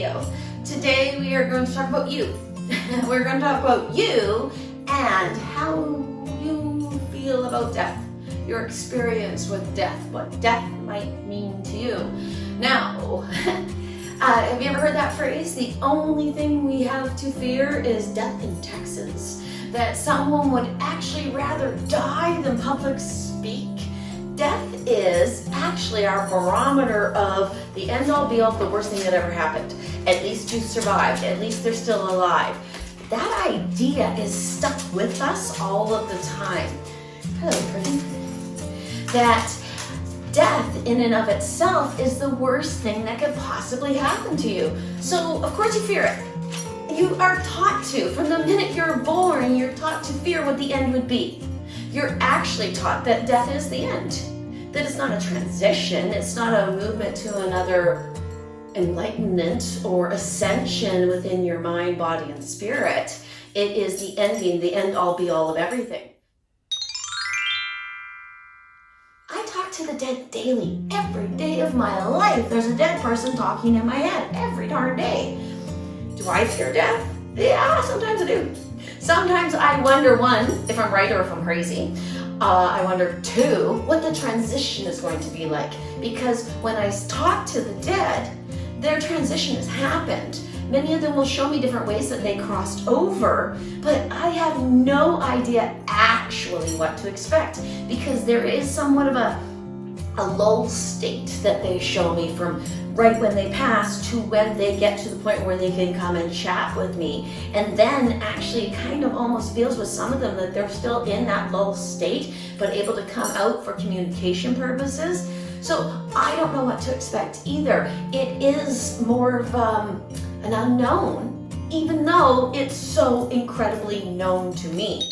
video. Today we are going to talk about you. We're going to talk about you and how you feel about death, your experience with death, what death might mean to you. Now, have you ever heard that phrase? The only thing we have to fear is death in Texas. That someone would actually rather die than public speak. Death is actually our barometer of the end-all be-all, the worst thing that ever happened. At least you survived. At least they're still alive. That idea is stuck with us all of the time. Hello, pretty. That death in and of itself is the worst thing that could possibly happen to you. So, of course you fear it. You are taught to. From the minute you're born, you're taught to fear what the end would be. You're actually taught that death is the end. That it's not a transition, it's not a movement to another enlightenment or ascension within your mind, body, and spirit. It is the ending, the end-all be-all of everything. I talk to the dead daily. Every day of my life, there's a dead person talking in my head every darn day. Do I fear death? Yeah, sometimes I do. Sometimes I wonder, one, if I'm right or if I'm crazy. I wonder, two, what the transition is going to be like. Because when I talk to the dead, their transition has happened. Many of them will show me different ways that they crossed over, but I have no idea actually what to expect, because there is somewhat of a lull state that they show me from right when they pass to when they get to the point where they can come and chat with me. And then actually it kind of almost feels with some of them that they're still in that lull state, but able to come out for communication purposes. So I don't know what to expect either. It is more of an unknown, even though it's so incredibly known to me.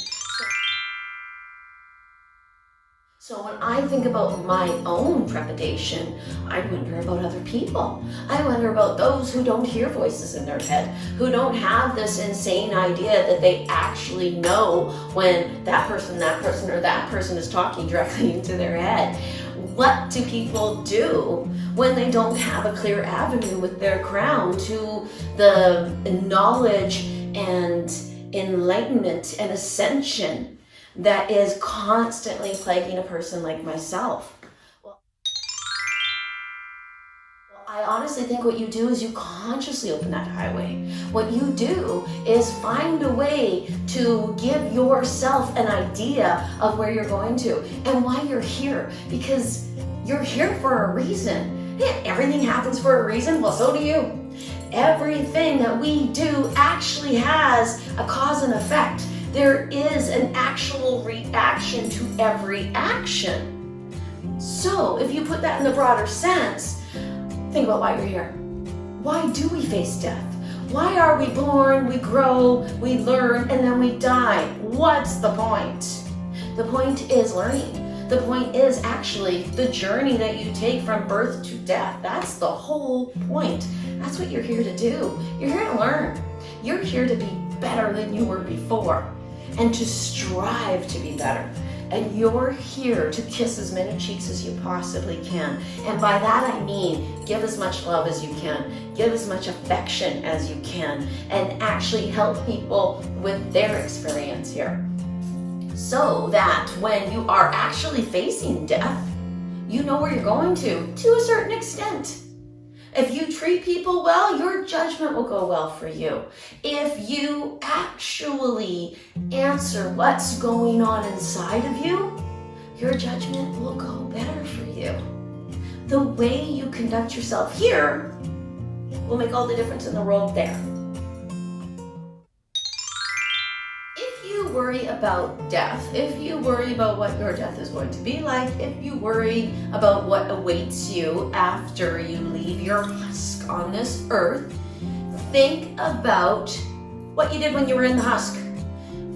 So when I think about my own trepidation, I wonder about other people. I wonder about those who don't hear voices in their head, who don't have this insane idea that they actually know when that person, or that person is talking directly into their head. What do people do when they don't have a clear avenue with their crown to the knowledge and enlightenment and ascension that is constantly plaguing a person like myself? Well, I honestly think what you do is you consciously open that highway. What you do is find a way to give yourself an idea of where you're going to and why you're here, because you're here for a reason. Yeah, everything happens for a reason. Well, so do you. Everything that we do actually has a cause and effect. There is an actual reaction to every action. So if you put that in the broader sense, think about why you're here. Why do we face death? Why are we born, we grow, we learn, and then we die? What's the point? The point is learning. The point is actually the journey that you take from birth to death. That's the whole point. That's what you're here to do. You're here to learn. You're here to be better than you were before, and to strive to be better. And you're here to kiss as many cheeks as you possibly can. And by that I mean, give as much love as you can, give as much affection as you can, and actually help people with their experience here. So that when you are actually facing death, you know where you're going to a certain extent. If you treat people well, your judgment will go well for you. If you actually answer what's going on inside of you, your judgment will go better for you. The way you conduct yourself here will make all the difference in the world there. If you worry about death, if you worry about what your death is going to be like, if you worry about what awaits you after you leave your husk on this earth, think about what you did when you were in the husk.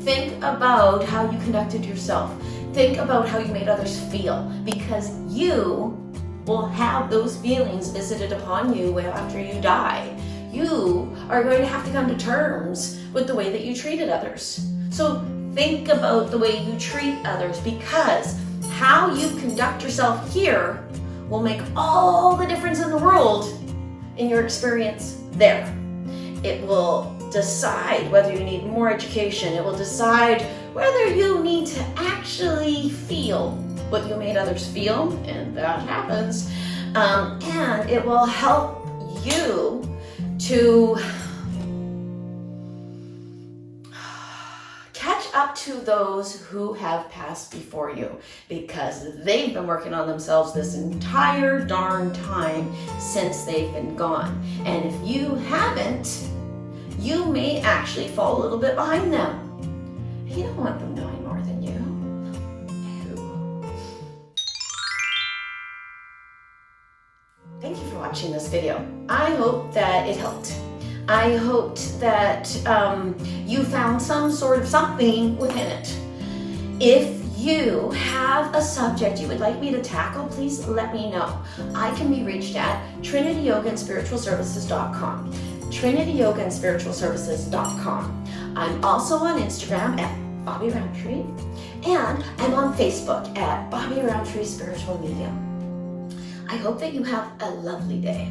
Think about how you conducted yourself. Think about how you made others feel, because you will have those feelings visited upon you after you die. You are going to have to come to terms with the way that you treated others. So think about the way you treat others, because how you conduct yourself here will make all the difference in the world in your experience there. It will decide whether you need more education. It will decide whether you need to actually feel what you made others feel, and that happens. And it will help you to catch up to those who have passed before you, because they've been working on themselves this entire darn time since they've been gone. And if you haven't, you may actually fall a little bit behind them. You don't want them knowing more than you. Thank you for watching this video. I hope that it helped. I hoped that you found some sort of something within it. If you have a subject you would like me to tackle, please let me know. I can be reached at trinityyogaandspiritualservices.com. trinityyogaandspiritualservices.com. I'm also on Instagram at Bobbi Rowntree, and I'm on Facebook at Bobbi Rowntree Spiritual Medium. I hope that you have a lovely day.